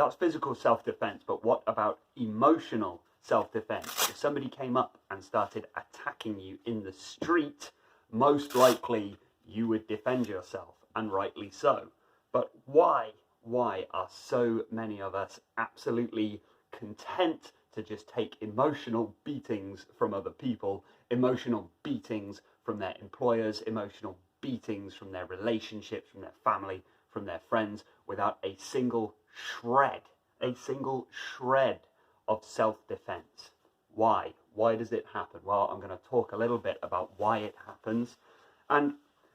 That's physical self-defense, but what about emotional self-defense? If somebody came up and started attacking you in the street, most likely you would defend yourself, and rightly so. But why are so many of us absolutely content to just take emotional beatings from other people, emotional beatings from their employers, emotional beatings from their relationships, from their family, from their friends, without a single shred of self-defense? Why? Why does it happen? Well, I'm going to talk a little bit about why it happens. And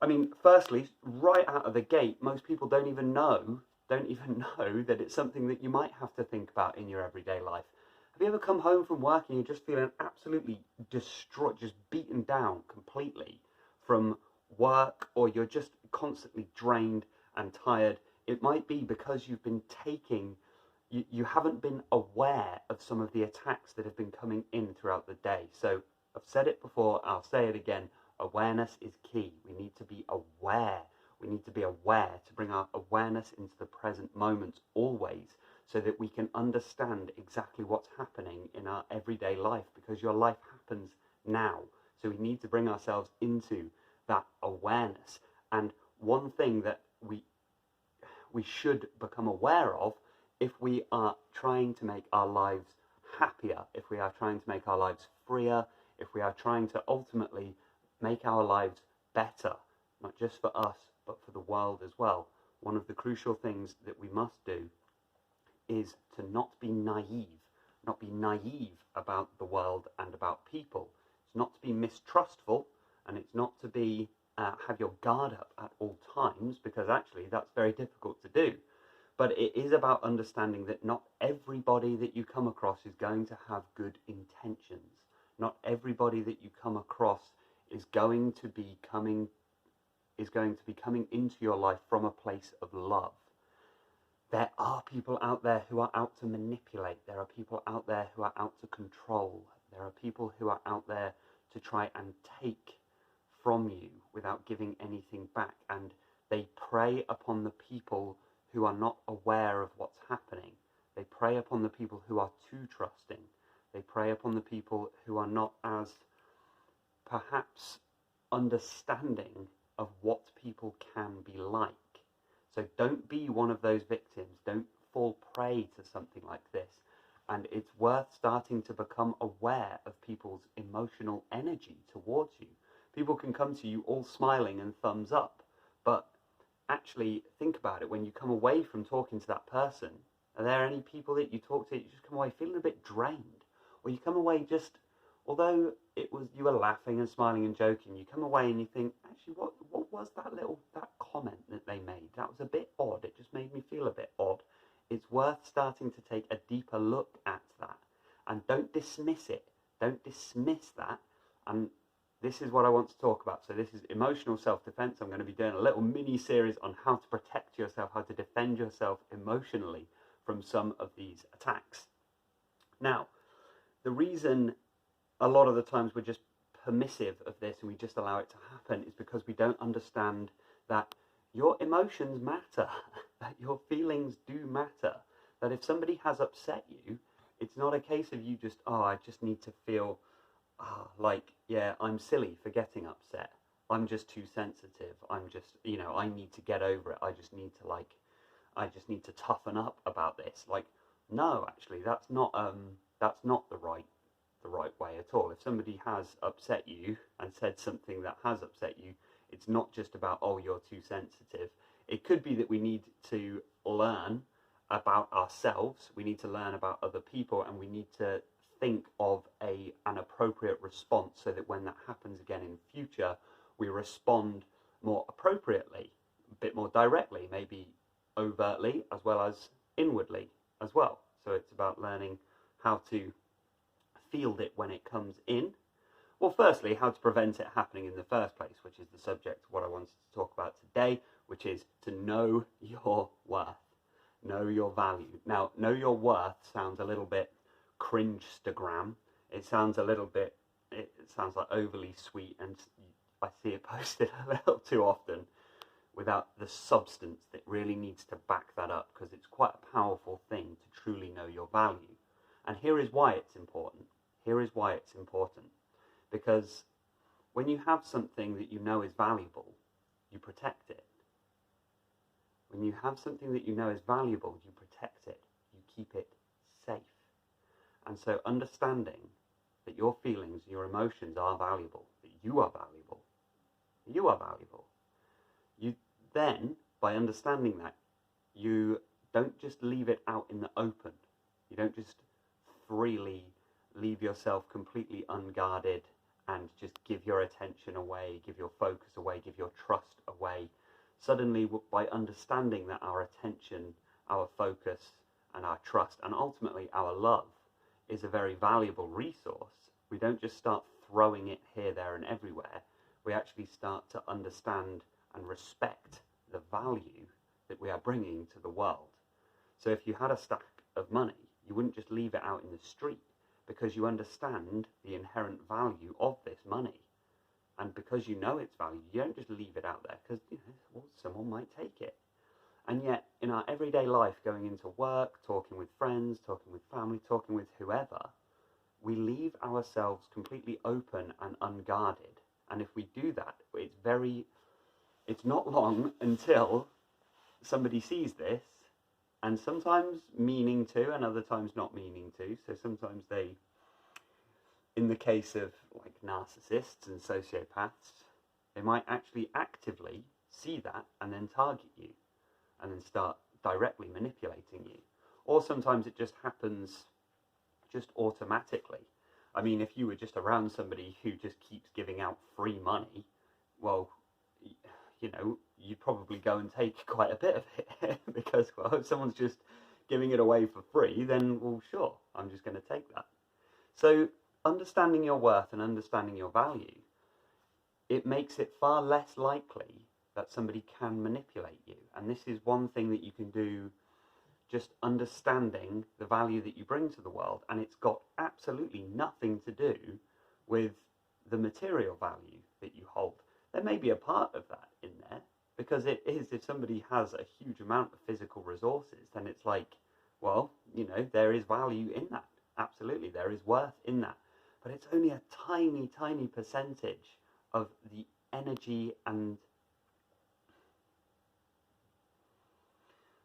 I mean, firstly, right out of the gate, most people don't even know that it's something that you might have to think about in your everyday life. Have you ever come home from work and you're just feeling absolutely destroyed, just beaten down completely from work, or you're just constantly drained and tired? It might be because you've been you haven't been aware of some of the attacks that have been coming in throughout the day. So I've said it before, I'll say it again. Awareness is key. We need to be aware. We need to be aware to bring our awareness into the present moment always, so that we can understand exactly what's happening in our everyday life, because your life happens now. So we need to bring ourselves into that awareness. And one thing that we should become aware of, if we are trying to make our lives happier, if we are trying to make our lives freer, if we are trying to ultimately make our lives better, not just for us, but for the world as well, one of the crucial things that we must do is to not be naive about the world and about people. It's not to be mistrustful, and it's not to be have your guard up at all times, because actually that's very difficult to do. But it is about understanding that not everybody that you come across is going to have good intentions. Not everybody that you come across is going to be coming into your life from a place of love. There are people out there who are out to manipulate. There are people out there who are out to control. There are people who are out there to try and take from you without giving anything back. And they prey upon the people who are not aware of what's happening. They prey upon the people who are too trusting. They prey upon the people who are not as perhaps understanding of what people can be like. So don't be one of those victims. Don't fall prey to something like this. And it's worth starting to become aware of people's emotional energy towards you. People can come to you all smiling and thumbs up, but actually think about it. When you come away from talking to that person, are there any people that you talk to, you just come away feeling a bit drained? Or you come away just, although you were laughing and smiling and joking, you come away and you think, actually, what was that comment that they made? That was a bit odd. It just made me feel a bit odd. It's worth starting to take a deeper look at that. And don't dismiss it. Don't dismiss that. And this is what I want to talk about. So this is emotional self-defense. I'm going to be doing a little mini-series on how to protect yourself, how to defend yourself emotionally from some of these attacks. Now, the reason a lot of the times we're just permissive of this and we just allow it to happen is because we don't understand that your emotions matter, that your feelings do matter, that if somebody has upset you, it's not a case of you just, I just need to feel I'm silly for getting upset. I'm just too sensitive. I'm just, I need to get over it. I just need to toughen up about this. No, actually, that's not the right way at all. If somebody has upset you and said something that has upset you, it's not just about, you're too sensitive. It could be that we need to learn about ourselves, we need to learn about other people, and we need to think of an appropriate response so that when that happens again in future, we respond more appropriately, a bit more directly, maybe overtly as well as inwardly as well. So it's about learning how to field it when it comes in. Well, firstly, how to prevent it happening in the first place, which is the subject of what I wanted to talk about today, which is to know your worth, know your value. Now, know your worth sounds a little bit cringe-stagram. It sounds like overly sweet, and I see it posted a little too often without the substance that really needs to back that up, because it's quite a powerful thing to truly know your value. And here is why it's important. Here is why it's important. Because when you have something that you know is valuable, you protect it. When you have something that you know is valuable, you protect it. You keep it safe. And so understanding that your feelings, your emotions are valuable, that you are valuable, you then, by understanding that, you don't just leave it out in the open. You don't just freely leave yourself completely unguarded and just give your attention away, give your focus away, give your trust away. Suddenly, by understanding that our attention, our focus, and our trust, and ultimately our love, is a very valuable resource, we don't just start throwing it here, there, and everywhere. We actually start to understand and respect the value that we are bringing to the world. So if you had a stack of money, you wouldn't just leave it out in the street, because you understand the inherent value of this money. And because you know its value, you don't just leave it out there because someone might take it. And yet, in our everyday life, going into work, talking with friends, talking with family, talking with whoever, we leave ourselves completely open and unguarded. And if we do that, it's not long until somebody sees this, and sometimes meaning to, and other times not meaning to. So sometimes they, in the case of like narcissists and sociopaths, they might actually actively see that and then target you and then start directly manipulating you. Or sometimes it just happens just automatically. I mean, if you were just around somebody who just keeps giving out free money, well, you'd probably go and take quite a bit of it because, well, if someone's just giving it away for free, then, well, sure, I'm just going to take that. So understanding your worth and understanding your value, it makes it far less likely that somebody can manipulate you. And this is one thing that you can do, just understanding the value that you bring to the world. And it's got absolutely nothing to do with the material value that you hold. There may be a part of that in there, because it is, if somebody has a huge amount of physical resources, then it's like, well, there is value in that. Absolutely, there is worth in that. But it's only a tiny, tiny percentage of the energy and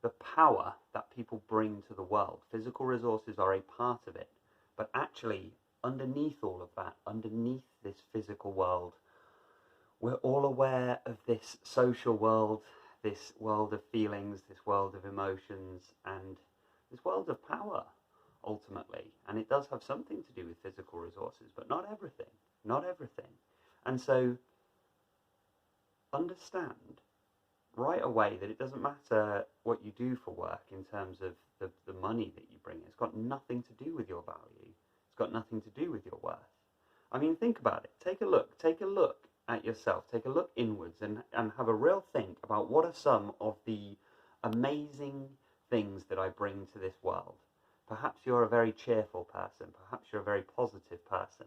the power that people bring to the world. Physical resources are a part of it. But actually, underneath all of that, underneath this physical world, we're all aware of this social world, this world of feelings, this world of emotions, and this world of power, ultimately. And it does have something to do with physical resources, but not everything. Not everything. And so, understand right away that it doesn't matter what you do for work in terms of the money that you bring. It's got nothing to do with your value. It's got nothing to do with your worth. I mean, think about it. Take a look at yourself. Take a look inwards and have a real think about what are some of the amazing things that I bring to this world. Perhaps you're a very cheerful person. Perhaps you're a very positive person.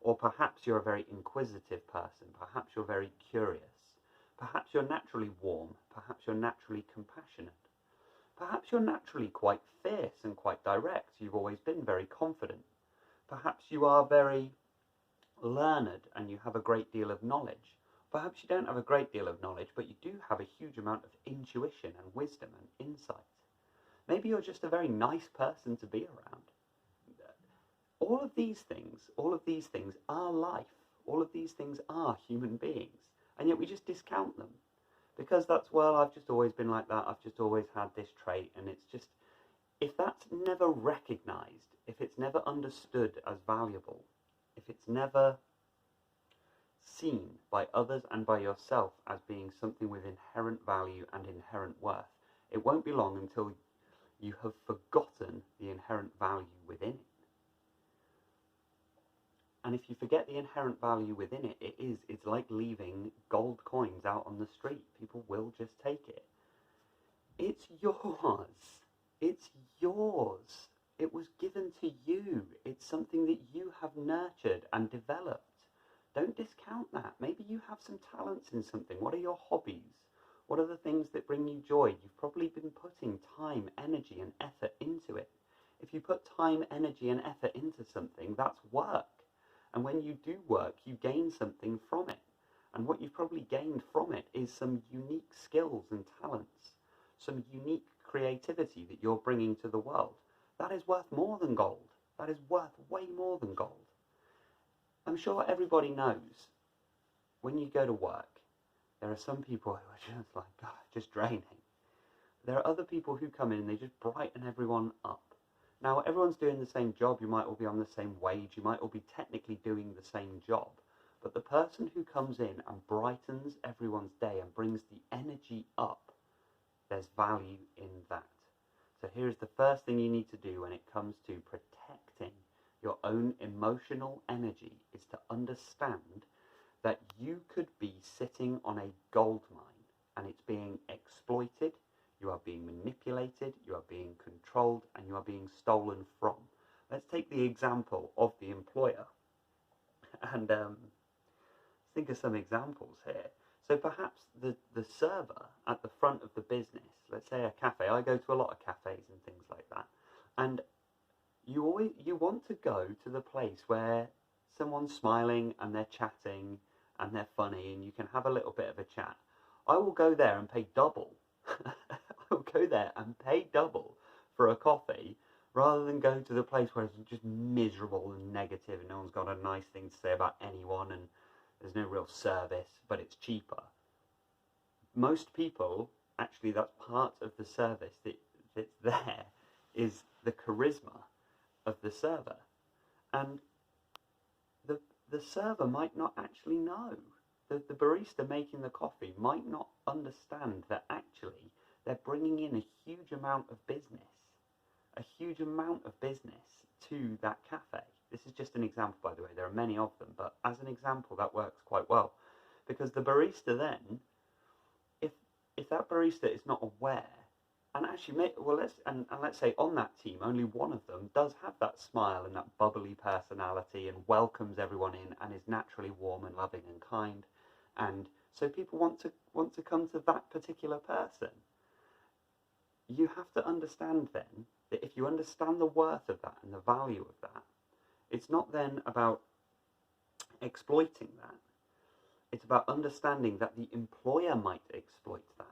Or perhaps you're a very inquisitive person. Perhaps you're very curious. Perhaps you're naturally warm. Perhaps you're naturally compassionate. Perhaps you're naturally quite fierce and quite direct. You've always been very confident. Perhaps you are very learned and you have a great deal of knowledge. Perhaps you don't have a great deal of knowledge, but you do have a huge amount of intuition and wisdom and insight. Maybe you're just a very nice person to be around. All of these things are life. All of these things are human beings. And yet we just discount them. Because that's, well, I've just always been like that. I've just always had this trait. And it's just, if that's never recognized, if it's never understood as valuable, if it's never seen by others and by yourself as being something with inherent value and inherent worth, it won't be long until you have forgotten the inherent value within it. And if you forget the inherent value within it, it's like leaving gold coins out on the street. People will just take it. It's yours. It's yours. It was given to you. It's something that you have nurtured and developed. Don't discount that. Maybe you have some talents in something. What are your hobbies? What are the things that bring you joy? You've probably been putting time, energy, and effort into it. If you put time, energy, and effort into something, that's work. And when you do work, you gain something from it. And what you've probably gained from it is some unique skills and talents, some unique creativity that you're bringing to the world. That is worth more than gold. That is worth way more than gold. I'm sure everybody knows when you go to work, there are some people who are just like, God, just draining. There are other people who come in and they just brighten everyone up. Now, everyone's doing the same job. You might all be on the same wage. You might all be technically doing the same job. But the person who comes in and brightens everyone's day and brings the energy up, there's value in that. So here's the first thing you need to do when it comes to protecting your own emotional energy, is to understand that you could be sitting on a gold mine and it's being exploited, you are being manipulated, you are being controlled, and you are being stolen from. Let's take the example of the employer and think of some examples here. So perhaps the server at the front of the business, let's say a cafe. I go to a lot of cafes and things like that, and you want to go to the place where someone's smiling and they're chatting and they're funny and you can have a little bit of a chat. I will go there and pay double. I will go there and pay double for a coffee rather than go to the place where it's just miserable and negative and no one's got a nice thing to say about anyone and there's no real service, but it's cheaper. Most people, actually, that's part of the service that's there, is the charisma of the server. And the server might not actually know. The barista making the coffee might not understand that actually they're bringing in a huge amount of business to that cafe. This is just an example, by the way. There are many of them, but as an example, that works quite well. Because the barista then, if that barista is not aware, and actually, let's say on that team, only one of them does have that smile and that bubbly personality and welcomes everyone in and is naturally warm and loving and kind, and so people want to come to that particular person. You have to understand then that if you understand the worth of that and the value of that, it's not then about exploiting that. It's about understanding that the employer might exploit that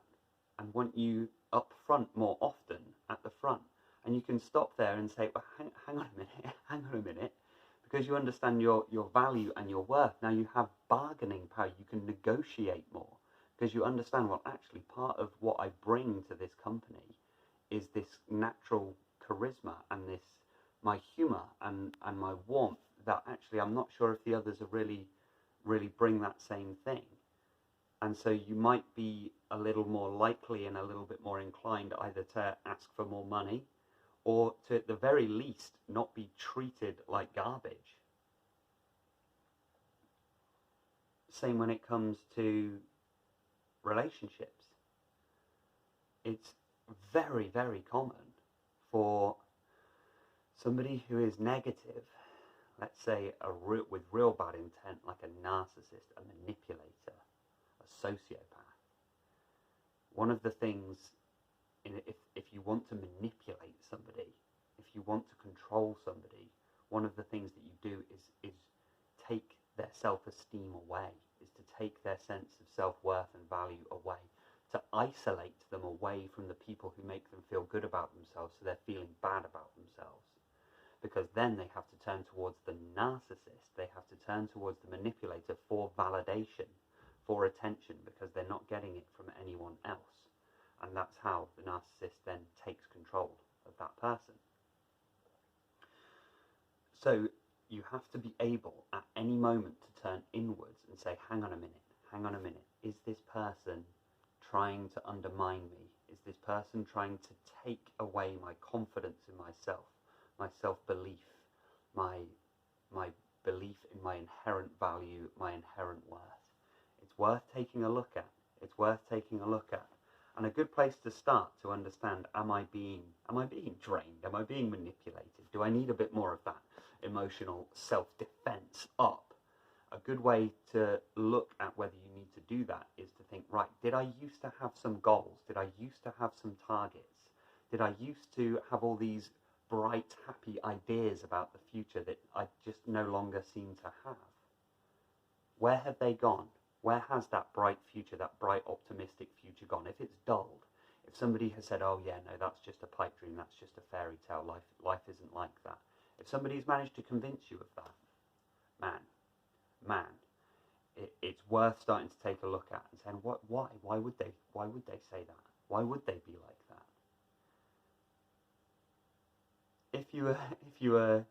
and want you up front more often at the front. And you can stop there and say, well, hang on a minute, because you understand your value and your worth. Now you have bargaining power. You can negotiate more because you understand, well, actually part of what I bring to this company is this natural charisma and this my humour and my warmth that actually I'm not sure if the others are really bring that same thing. And so you might be a little more likely and a little bit more inclined either to ask for more money or to, at the very least, not be treated like garbage. Same when it comes to relationships. It's very, very common for somebody who is negative, let's say with real bad intent, like a narcissist, a manipulator, a sociopath. One of the things, if you want to manipulate somebody, if you want to control somebody, one of the things that you do is take their self-esteem away, is to take their sense of self-worth and value away, to isolate them away from the people who make them feel good about themselves so they're feeling bad about themselves. Because then they have to turn towards the narcissist, they have to turn towards the manipulator for validation, for attention, because they're not getting it from anyone else. And that's how the narcissist then takes control of that person. So you have to be able at any moment to turn inwards and say, hang on a minute, is this person trying to undermine me? Is this person trying to take away my confidence in myself, my self-belief, my belief in my inherent value, my inherent worth? It's worth taking a look at. It's worth taking a look at. And a good place to start to understand, am I being drained? Am I being manipulated? Do I need a bit more of that emotional self-defense up? A good way to look at whether you need to do that is to think, right, did I used to have some goals? Did I used to have some targets? Did I used to have all these bright, happy ideas about the future that I just no longer seem to have? Where have they gone? Where has that bright future, that bright, optimistic future gone? If it's dulled, if somebody has said, oh yeah, no, that's just a pipe dream, that's just a fairy tale, life isn't like that. If somebody's managed to convince you of that, man, it's worth starting to take a look at and saying, why would they say that? Why would they be like that? If you were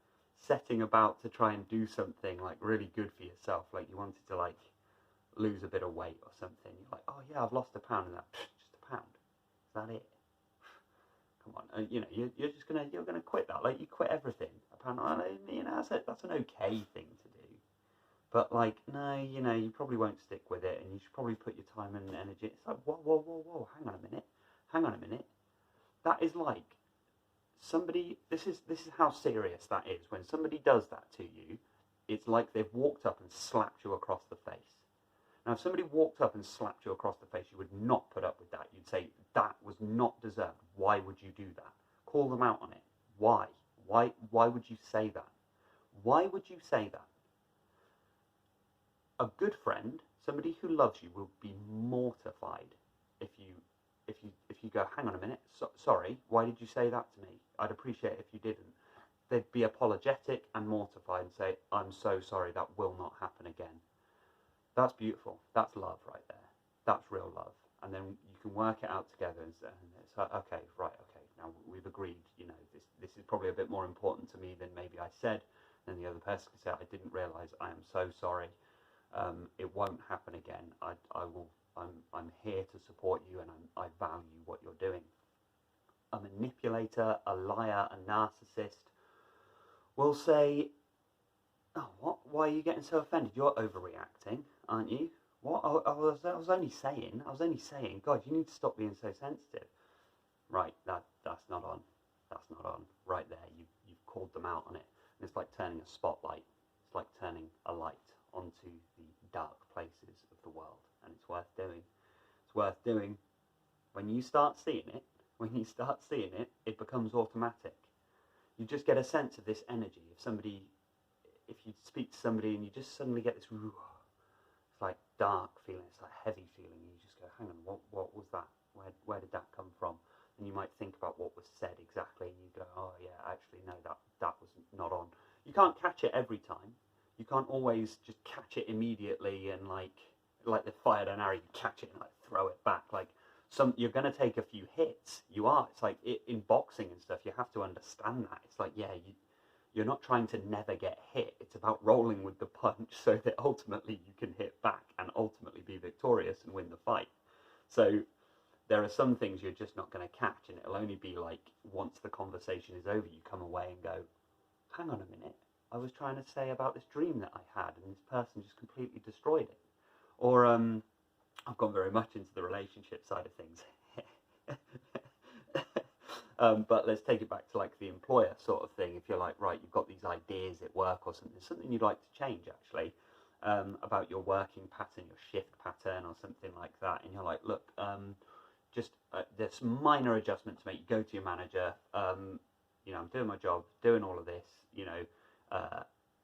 setting about to try and do something like really good for yourself, like you wanted to like lose a bit of weight or something, you're like, oh yeah, I've lost a pound, and that just a pound. Is that it? Come on, you're just gonna quit that, like you quit everything. A pound, that's an okay thing to do. But like, no, you probably won't stick with it, and you should probably put your time and energy. It's like, whoa, hang on a minute. That is like somebody. This is how serious that is. When somebody does that to you, it's like they've walked up and slapped you across the face. Now, if somebody walked up and slapped you across the face, you would not put up with that. You'd say that was not deserved. Why would you do that? Call them out on it. Why? Why would you say that? Why would you say that? A good friend, somebody who loves you, will be mortified if you go, hang on a minute, sorry, why did you say that to me? I'd appreciate it if you didn't. They'd be apologetic and mortified and say, I'm so sorry, that will not happen again. That's beautiful. That's love right there. That's real love. And then you can work it out together, and it's like, okay, now we've agreed, this is probably a bit more important to me than maybe I said. Then the other person can say, I didn't realise, I am so sorry. It won't happen again. I'm here to support you, and I value what you're doing. A manipulator, a liar, a narcissist will say, oh, what? Why are you getting so offended? You're overreacting, aren't you? What? I was only saying. God, you need to stop being so sensitive. Right, that's not on. That's not on. Right there, you've called them out on it. And it's like turning a spotlight. It's like turning a light onto the dark places of the world, and it's worth doing. It's worth doing. When you start seeing it, it becomes automatic. You just get a sense of this energy. If you speak to somebody and you just suddenly get this, it's like dark feeling, it's like heavy feeling, and you just go, hang on, what was that? Where did that come from? And you might think about what was said exactly, and you go, oh yeah, actually no, that was not on. You can't catch it every time. You can't always just catch it immediately and like they fired an arrow, you catch it and like throw it back. Like you're going to take a few hits. You are. It's like in boxing and stuff. You have to understand that. It's like, yeah, you're not trying to never get hit. It's about rolling with the punch so that ultimately you can hit back and ultimately be victorious and win the fight. So there are some things you're just not going to catch, and it'll only be like once the conversation is over, you come away and go, hang on a minute. I was trying to say about this dream that I had, and this person just completely destroyed it. Or I've gone very much into the relationship side of things. But let's take it back to like the employer sort of thing. If you're like, right, you've got these ideas at work or something you'd like to change actually, about your working pattern, your shift pattern or something like that, and you're like, look, there's minor adjustment to make. You go to your manager, I'm doing my job, doing all of this,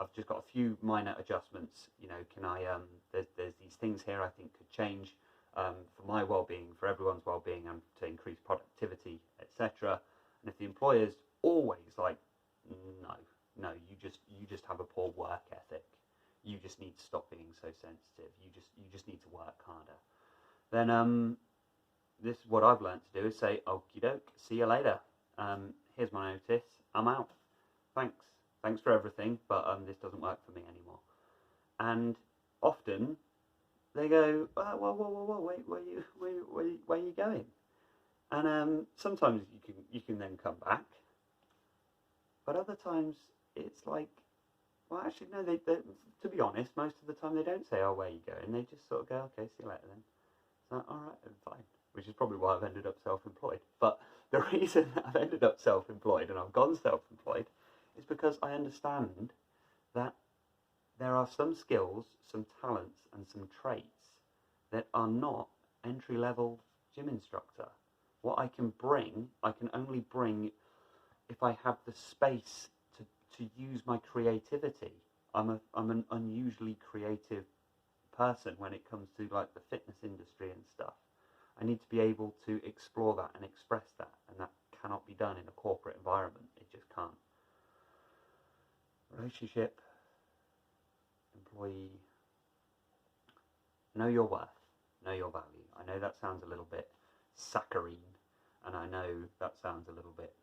I've just got a few minor adjustments, can I, there's these things here I think could change for my well-being, for everyone's well-being, and to increase productivity, etc. And if the employer's always like, no, you just have a poor work ethic, you just need to stop being so sensitive, you just need to work harder, then this is what I've learned to do, is say, okie doke, see you later, here's my notice, I'm out, thanks for everything, but this doesn't work for me anymore. And often they go, whoa, wait, where are you going? And sometimes you can then come back, but other times it's like, well, actually no, they to be honest, most of the time they don't say, oh, where are you going? They just sort of go, okay, see you later then. So, all right, then, fine. Which is probably why I've ended up self-employed. But the reason I've ended up self-employed and I've gone self-employed is because I understand that there are some skills, some talents, and some traits that are not entry-level gym instructor. What I can bring, I can only bring if I have the space to use my creativity. I'm an unusually creative person when it comes to like the fitness industry and stuff. I need to be able to explore that and express that, and that cannot be done in a corporate environment. It just can't. Relationship, employee, know your worth, know your value. I know that sounds a little bit saccharine, and I know that sounds a little bit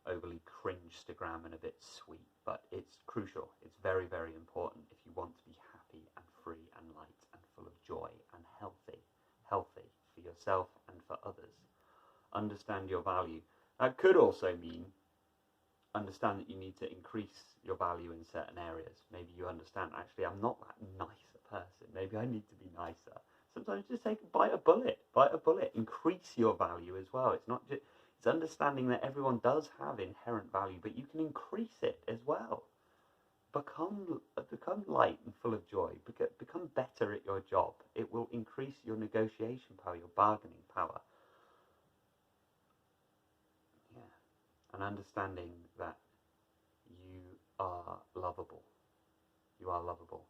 overly cringe-stagram and a bit sweet, but it's crucial. It's very, very important if you want to be happy and free and light and full of joy and healthy for yourself and for others. Understand your value. That could also mean understand that you need to increase your value in certain areas. Maybe you understand, actually, I'm not that nice a person. Maybe I need to be nicer. Sometimes just bite a bullet, increase your value as well. It's not just, it's understanding that everyone does have inherent value, but you can increase it as well. Become light and full of joy. Become better at your job. It will increase your negotiation power, your bargaining power. Yeah. And understanding that you are lovable. You are lovable.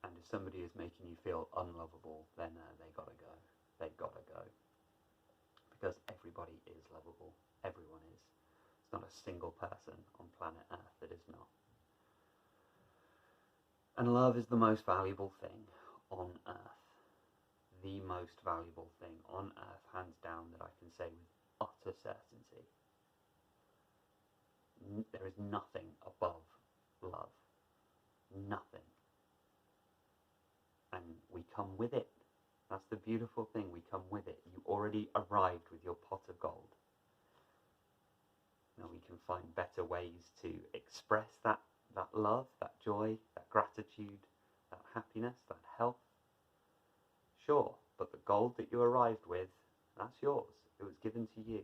And if somebody is making you feel unlovable, then they gotta go. They gotta go. Because everybody is lovable. Everyone is. There's not a single person on planet Earth that is not. And love is the most valuable thing on Earth. The most valuable thing on Earth, hands down, that I can say with utter certainty. There is nothing above love. Nothing. And we come with it. That's the beautiful thing. We come with it. You already arrived with your pot of gold. Now we can find better ways to express that love, that joy, that gratitude, that happiness, that health. Sure, but the gold that you arrived with, that's yours. It was given to you.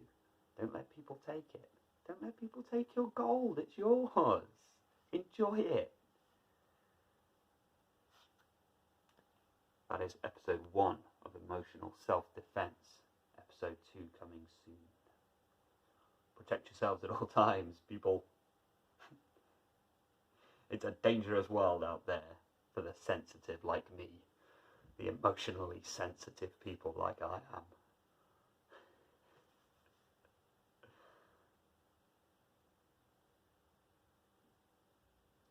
Don't let people take it. Don't let people take your gold. It's yours. Enjoy it. That is episode 1 of Emotional Self-Defense. Episode 2 coming soon. Protect yourselves at all times, people. It's a dangerous world out there for the sensitive like me. The emotionally sensitive people like I am.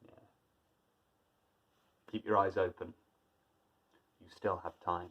Yeah. Keep your eyes open. You still have time.